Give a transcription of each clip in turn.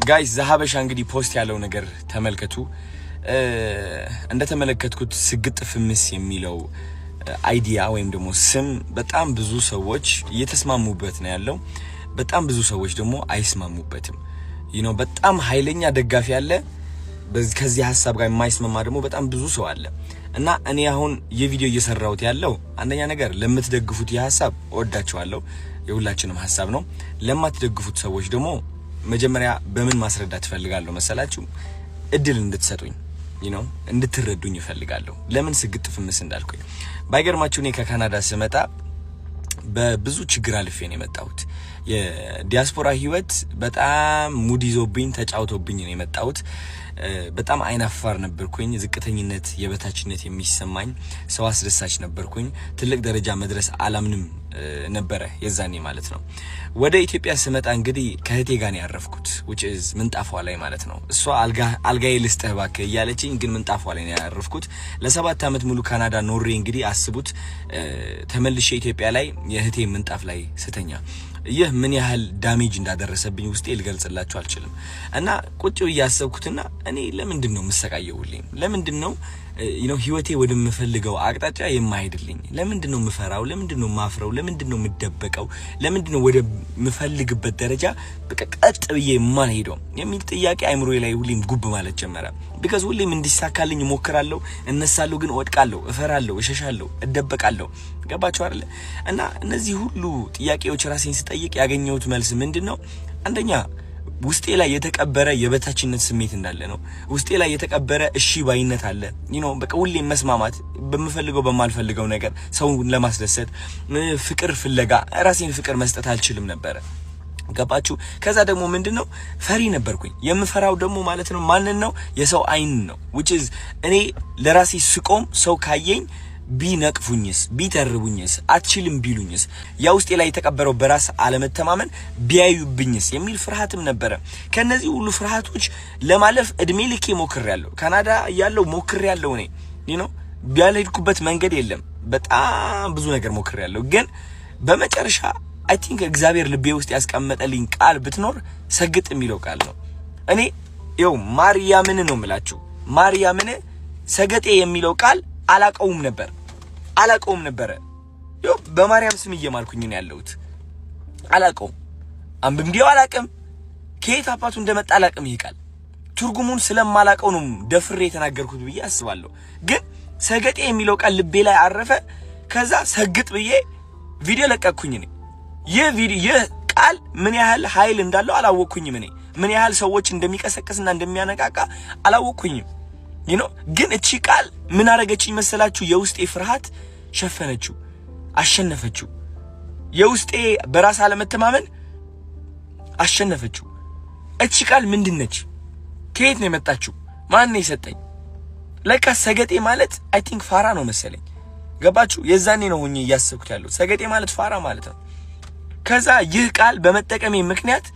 ጋይስ ዘሀበሻ እንግዲህ ፖስት ያለው ነገር ተመልከቱ። እንደተመለከትኩት ስግጥ ፍምስ የሚለው አይዲያ ወይም ደግሞ ስም በጣም ብዙ ሰዎች እየተስማሙበት ነው ያለው። በጣም ብዙ ሰዎች ደግሞ አይስማሙበትም። በጣም ኃይለኛ ደጋፊ ያለ፣ ከዚህ ሐሳብ ጋር የማይስማማ ደግሞ በጣም ብዙ ሰው አለ። እና እኔ አሁን የቪዲዮ እየሰራሁት ያለው አንደኛ ነገር ለምትደግፉት የሐሳብ ወዳችኋለሁ፣ የሁላችንም ሐሳብ ነው። ለማትደግፉት ሰዎች ደግሞ መጀመሪያ በምን ማስረዳት ፈልጋለሁ መሰላችሁ? እድል እንድትሰጡኝ እንድትረዱኝ ይፈልጋለሁ። ለምን ስግጥ ፍምስ እንዳልኩኝ ባይገርማችሁ እኔ ከካናዳ ስመጣ በብዙ ችግር አልፌ ነው የመጣሁት። የዲያስፖራ ህይወት በጣም ሙድ ይዞብኝ ተጫውቶብኝ ነው የመጣሁት። በጣም አይናፋር ነበርኩኝ። ዝቅተኝነት፣ የበታችነት የሚሰማኝ ሰው አስደሳች ነበርኩኝ። ትልቅ ደረጃ መድረስ አላምንም ነበረ የዛኔ ማለት ነው። ወደ ኢትዮጵያ ስመጣ እንግዲህ ከህቴ ጋር ነው ያረፍኩት which is ምንጣፏ ላይ ማለት ነው። እሷ አልጋዬ ልስጥህ እባክህ እያለችኝ ግን ምንጣፏ ላይ ነው ያረፍኩት። ለ7 አመት ሙሉ ካናዳ ኖሬ እንግዲህ አስቡት ተመልሼ ኢትዮጵያ ላይ የህቴ ምንጣፍ ላይ ስተኛ ይህ ምን ያህል ዳሜጅ እንዳደረሰብኝ ውስጤ ልገልጽላችሁ አልችልም። እና ቁጭ ብዬ ያሰብኩትና እኔ ለምንድነው የምሰቃየውልኝ? ለምንድነው ህይወቴ ወደምፈልገው አቅጣጫ የማይሄድልኝ? ለምንድነው ምፈራው? ለምንድነው ማፍረው? ለምንድነው ምደበቀው? ለምንድነው ወደ ምፈልግበት ደረጃ በቀጥ ብዬ የማልሄደው የሚል ጥያቄ አይምሮዬ ላይ ሁሌም ጉብ ማለት ጀመረ። ቢካዝ ሁሌም እንዲሳካልኝ ሞክራለሁ፣ እነሳለሁ፣ ግን ወድቃለሁ፣ እፈራለሁ፣ እሸሻለሁ፣ እደበቃለሁ። ገባችሁ አይደል? እና እነዚህ ሁሉ ጥያቄዎች ራሴን ስጠይቅ ያገኘሁት መልስ ምንድነው? አንደኛ ውስጤ ላይ የተቀበረ የበታችነት ስሜት እንዳለ ነው። ውስጤ ላይ የተቀበረ እሺ ባይነት አለ። በቃ ሁሌ መስማማት በምፈልገው በማልፈልገው ነገር ሰውን ለማስደሰት ፍቅር ፍለጋ ራሴን ፍቅር መስጠት አልችልም ነበር። ገባችሁ? ከዛ ደግሞ ምንድነው ፈሪ ነበርኩኝ። የምፈራው ደግሞ ማለት ነው ማንን ነው? የሰው አይን ነው which is እኔ ለራሴ ስቆም ሰው ካየኝ ቢነቅፉኝስ፣ ቢተርቡኝስ፣ አትችልም ቢሉኝስ፣ ያ ውስጤ ላይ የተቀበረው በራስ አለመተማመን ቢያዩብኝስ የሚል ፍርሃትም ነበረ። ከነዚህ ሁሉ ፍርሃቶች ለማለፍ እድሜ ልኬ ሞክሬያለሁ። ካናዳ ያለው ሞክሬያለሁ። እኔ ቢያልሄድኩበት መንገድ የለም። በጣም ብዙ ነገር ሞክሬያለሁ። ግን በመጨረሻ አይ ቲንክ እግዚአብሔር ልቤ ውስጥ ያስቀመጠልኝ ቃል ብትኖር ሰግጥ የሚለው ቃል ነው። እኔ ማርያምን ነው የምላችሁ። ማርያምን ሰገጤ የሚለው ቃል አላቀውም ነበር። በማርያም ስም እየማልኩኝ ነው ያለሁት። አላቀውም፣ አንብቤው አላቅም፣ ከየት አባቱ እንደመጣ አላቅም። ይሄ ቃል ትርጉሙን ስለማላቀው ነው ደፍሬ የተናገርኩት ብዬ አስባለሁ። ግን ሰገጤ የሚለው ቃል ልቤ ላይ አረፈ። ከዛ ሰግጥ ብዬ ቪዲዮ ለቀቅኩኝ። ይህ ቃል ምን ያህል ኃይል እንዳለው አላወቅኩኝም። ምን ያህል ሰዎች እንደሚቀሰቅስና እንደሚያነቃቃ አላወቅኩኝም። ግን እቺ ቃል ምን አረገችኝ መሰላችሁ? የውስጤ ፍርሃት ሸፈነችው፣ አሸነፈችው። የውስጤ በራስ አለመተማመን አሸነፈችው። እቺ ቃል ምንድነች? ከየት ነው የመጣችው? ማን ነው የሰጠኝ? ለካ ሰገጤ ማለት አይ ቲንክ ፋራ ነው መሰለኝ። ገባችሁ? የዛኔ ነው ሆኜ እያሰብኩት ያለው ሰገጤ ማለት ፋራ ማለት ነው። ከዛ ይህ ቃል በመጠቀሜ ምክንያት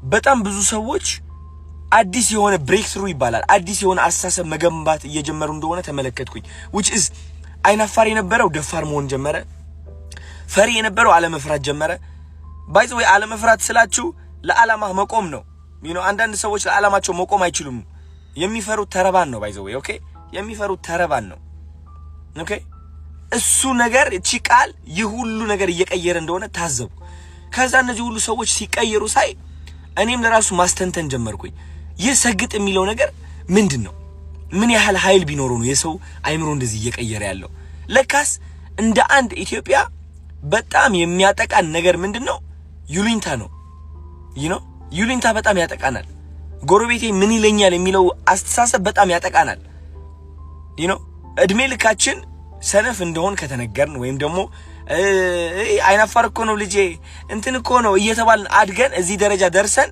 በጣም ብዙ ሰዎች አዲስ የሆነ ብሬክ ትሩ ይባላል፣ አዲስ የሆነ አስተሳሰብ መገንባት እየጀመሩ እንደሆነ ተመለከትኩኝ። which is አይናፋር የነበረው ደፋር መሆን ጀመረ። ፈሪ የነበረው አለመፍራት ጀመረ። ባይ ዘ ወይ አለመፍራት ስላችሁ ለዓላማ መቆም ነው። አንዳንድ ሰዎች ለዓላማቸው መቆም አይችሉም። የሚፈሩት ተረባን ነው። ባይ ዘ ወይ ኦኬ፣ የሚፈሩት ተረባን ነው። ኦኬ፣ እሱ ነገር እቺ ቃል ይህ ሁሉ ነገር እየቀየረ እንደሆነ ታዘቡ። ከዛ እነዚህ ሁሉ ሰዎች ሲቀየሩ ሳይ እኔም ለራሱ ማስተንተን ጀመርኩኝ። ይህ ሰግጥ የሚለው ነገር ምንድነው? ምን ያህል ኃይል ቢኖረው ነው የሰው አይምሮ እንደዚህ እየቀየረ ያለው? ለካስ እንደ አንድ ኢትዮጵያ በጣም የሚያጠቃን ነገር ምንድነው? ዩሊንታ ነው። ዩሊንታ በጣም ያጠቃናል። ጎረቤቴ ምን ይለኛል የሚለው አስተሳሰብ በጣም ያጠቃናል። እድሜ ልካችን ሰነፍ እንደሆን ከተነገርን ወይም ደግሞ አይናፋር እኮ ነው ልጄ እንትን እኮ ነው እየተባልን አድገን እዚህ ደረጃ ደርሰን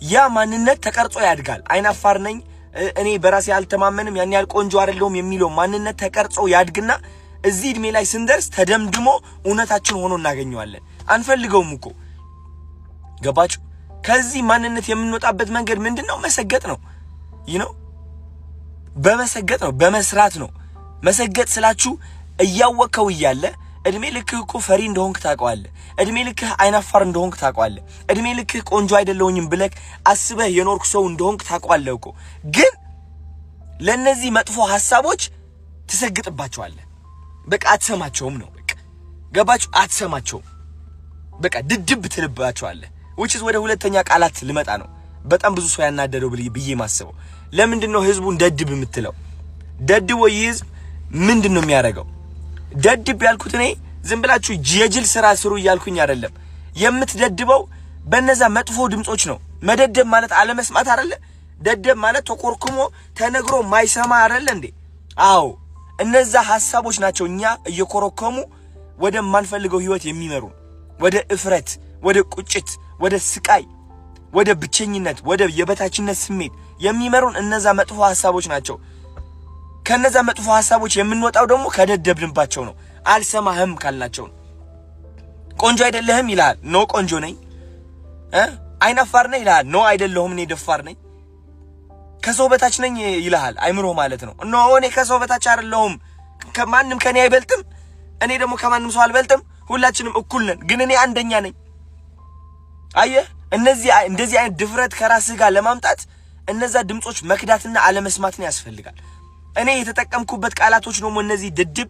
ያ ማንነት ተቀርጾ ያድጋል። አይናፋር ነኝ እኔ በራሴ አልተማመንም ያን ያህል ቆንጆ አይደለም የሚለው ማንነት ተቀርጾ ያድግና እዚህ እድሜ ላይ ስንደርስ ተደምድሞ እውነታችን ሆኖ እናገኘዋለን። አንፈልገውም እኮ። ገባችሁ? ከዚህ ማንነት የምንወጣበት መንገድ ምንድነው? መሰገጥ ነው። በመሰገጥ ነው፣ በመስራት ነው። መሰገጥ ስላችሁ እያወቀው እያለ እድሜ ልክህ እኮ ፈሪ እንደሆንክ ታውቀዋለህ። እድሜ ልክህ አይናፋር እንደሆንክ ታውቀዋለህ። እድሜ ልክህ ቆንጆ አይደለሁኝም ብለህ አስበህ የኖርክ ሰው እንደሆንክ ታውቀዋለህ እኮ። ግን ለነዚህ መጥፎ ሐሳቦች ትሰግጥባቸዋለህ። በቃ አትሰማቸውም ነው በቃ። ገባችሁ? አትሰማቸውም። በቃ ድድብ ትልባቸዋለህ። which is ወደ ሁለተኛ ቃላት ልመጣ ነው። በጣም ብዙ ሰው ያናደደው ብዬ ማስበው ለምንድነው ህዝቡን ደድብ የምትለው? ደድቦ ይዝ ምንድነው የሚያደርገው? ደድብ ያልኩት እኔ ዝም ብላችሁ የጅል ስራ ስሩ እያልኩኝ አይደለም። የምትደድበው በእነዛ መጥፎ ድምጾች ነው። መደደብ ማለት አለመስማት አይደለ? ደደብ ማለት ተቆርኩሞ ተነግሮ ማይሰማ አይደለ እንዴ? አዎ እነዛ ሐሳቦች ናቸው እኛ እየኮረኮሙ ወደ ማንፈልገው ህይወት የሚመሩ፣ ወደ እፍረት፣ ወደ ቁጭት፣ ወደ ስቃይ፣ ወደ ብቸኝነት፣ ወደ የበታችነት ስሜት የሚመሩን እነዛ መጥፎ ሐሳቦች ናቸው። ከነዛ መጥፎ ሐሳቦች የምንወጣው ደግሞ ከደደብንባቸው ነው። አልሰማህም ካልናቸው ነው። ቆንጆ አይደለህም ይላል፣ ኖ ቆንጆ ነኝ። አይናፋር ነኝ ይላል፣ ኖ አይደለሁም እኔ ደፋር ነኝ። ከሰው በታች ነኝ ይላል አይምሮ ማለት ነው። ኖ እኔ ከሰው በታች አይደለሁም፣ ከማንም ከኔ አይበልጥም፣ እኔ ደግሞ ከማንም ሰው አልበልጥም፣ ሁላችንም እኩል ነን፣ ግን እኔ አንደኛ ነኝ። አየህ፣ እንደዚህ አይነት ድፍረት ከራስህ ጋር ለማምጣት እነዛ ድምጾች መክዳትና አለመስማትን ያስፈልጋል። እኔ የተጠቀምኩበት ቃላቶች ደግሞ እነዚህ ድድብ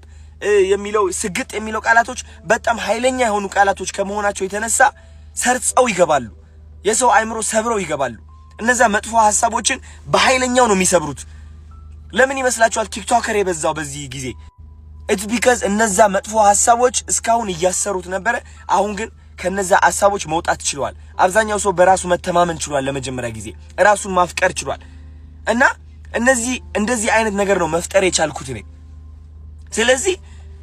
የሚለው ስግጥ የሚለው ቃላቶች በጣም ኃይለኛ የሆኑ ቃላቶች ከመሆናቸው የተነሳ ሰርጸው ይገባሉ፣ የሰው አይምሮ ሰብረው ይገባሉ። እነዛ መጥፎ ሐሳቦችን በኃይለኛው ነው የሚሰብሩት። ለምን ይመስላችኋል ቲክቶከር የበዛው በዚህ ጊዜ? it's because እነዛ መጥፎ ሐሳቦች እስካሁን እያሰሩት ነበረ። አሁን ግን ከነዛ ሐሳቦች መውጣት ችሏል። አብዛኛው ሰው በራሱ መተማመን ችሏል። ለመጀመሪያ ጊዜ ራሱን ማፍቀር ችሏል። እና እንደዚህ አይነት ነገር ነው መፍጠር የቻልኩት እኔ። ስለዚህ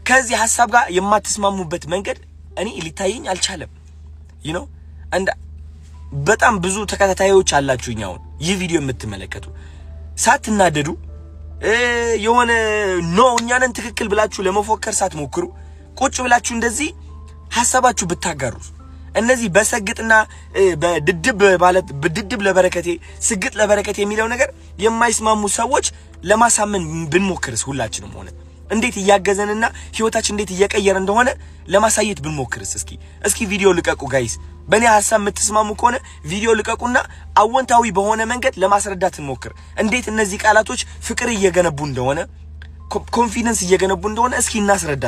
ከዚህ ሐሳብ ጋር የማትስማሙበት መንገድ እኔ ሊታየኝ አልቻለም። እንደ በጣም ብዙ ተከታታዮች አላችሁኝ አሁን ይህ ቪዲዮ የምትመለከቱ ሳትናደዱ የሆነ እኛንን ትክክል ብላችሁ ለመፎከር ሳትሞክሩ ቁጭ ብላችሁ እንደዚህ ሐሳባችሁ ብታጋሩ እነዚህ በሰግጥና በድድብ ለበረከቴ ስግጥ ለበረከቴ የሚለው ነገር የማይስማሙ ሰዎች ለማሳመን ብንሞክርስ ሁላችንም ሆነ እንዴት እያገዘንና ህይወታችን እንዴት እየቀየረ እንደሆነ ለማሳየት ብንሞክርስ? እስኪ ቪዲዮ ልቀቁ ጋይስ። በእኔ ሐሳብ የምትስማሙ ከሆነ ቪዲዮ ልቀቁና አወንታዊ በሆነ መንገድ ለማስረዳት እንሞክር። እንዴት እነዚህ ቃላቶች ፍቅር እየገነቡ እንደሆነ ኮንፊደንስ እየገነቡ እንደሆነ እስኪ እናስረዳ።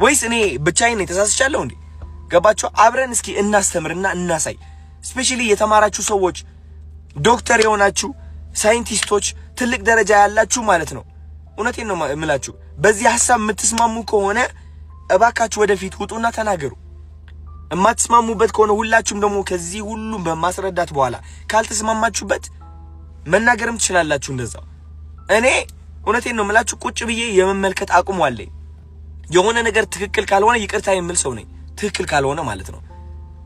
ወይስ እኔ ብቻዬን ተሳስቻለሁ እንዴ? ገባችሁ? አብረን እስኪ እናስተምርና እናሳይ። ስፔሻሊ የተማራችሁ ሰዎች፣ ዶክተር የሆናችሁ ሳይንቲስቶች፣ ትልቅ ደረጃ ያላችሁ ማለት ነው። እውነቴን ነው የምላችሁ። በዚህ ሐሳብ የምትስማሙ ከሆነ እባካችሁ ወደፊት ውጡና ተናገሩ። የማትስማሙበት ከሆነ ሁላችሁም ደግሞ ከዚህ ሁሉም በማስረዳት በኋላ ካልተስማማችሁበት መናገርም ትችላላችሁ እንደዛው። እኔ እውነቴን ነው የምላችሁ ቁጭ ብዬ የመመልከት አቁሙ አለኝ። የሆነ ነገር ትክክል ካልሆነ ይቅርታ የምል ሰው ነኝ። ትክክል ካልሆነ ማለት ነው።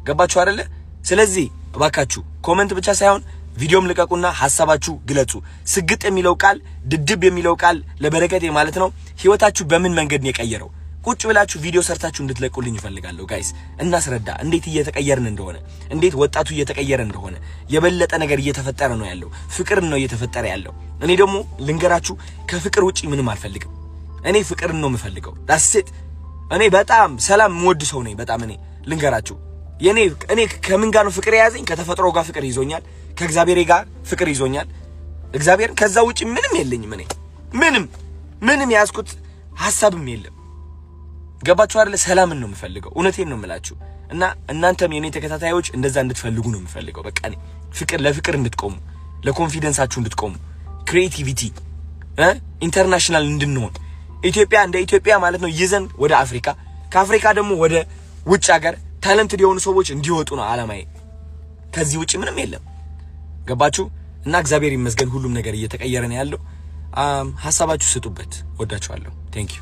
ገባችሁ አይደለ? ስለዚህ እባካችሁ ኮሜንት ብቻ ሳይሆን ቪዲዮም ልቀቁና ሐሳባችሁ ግለጹ። ስግጥ የሚለው ቃል ድድብ የሚለው ቃል ለበረከቴ ማለት ነው ህይወታችሁ በምን መንገድ ነው የቀየረው? ቁጭ ብላችሁ ቪዲዮ ሰርታችሁ እንድትለቁልኝ ይፈልጋለሁ ጋይስ። እናስረዳ እንዴት እየተቀየርን እንደሆነ፣ እንዴት ወጣቱ እየተቀየረ እንደሆነ። የበለጠ ነገር እየተፈጠረ ነው ያለው። ፍቅር ነው እየተፈጠረ ያለው። እኔ ደግሞ ልንገራችሁ ከፍቅር ውጪ ምንም አልፈልግም። እኔ ፍቅር ነው የምፈልገው። ዳስት እኔ በጣም ሰላም የምወድ ሰው ነኝ። በጣም እኔ ልንገራችሁ እኔ ከምን ጋር ነው ፍቅር የያዘኝ? ከተፈጥሮ ጋር ፍቅር ይዞኛል። ከእግዚአብሔር ጋር ፍቅር ይዞኛል። እግዚአብሔር ከዛ ውጪ ምንም የለኝም። እኔ ምንም ያዝኩት ሐሳብም የለም። ገባችሁ አይደለ? ሰላምን ነው የምፈልገው። እውነቴን ነው የምላችሁ። እና እናንተም የኔ ተከታታዮች እንደዛ እንድትፈልጉ ነው የምፈልገው። በቃ እኔ ለፍቅር እንድትቆሙ፣ ለኮንፊደንሳችሁ እንድትቆሙ፣ ክሪኤቲቪቲ ኢንተርናሽናል እንድንሆን ኢትዮጵያ እንደ ኢትዮጵያ ማለት ነው ይዘን ወደ አፍሪካ፣ ከአፍሪካ ደግሞ ወደ ውጭ ሀገር ታለንትድ የሆኑ ሰዎች እንዲወጡ ነው አላማዬ። ከዚህ ውጪ ምንም የለም። ገባችሁ? እና እግዚአብሔር ይመስገን ሁሉም ነገር እየተቀየረ ነው ያለው። ሐሳባችሁ ስጡበት። ወዳችኋለሁ። ቴንክ ዩ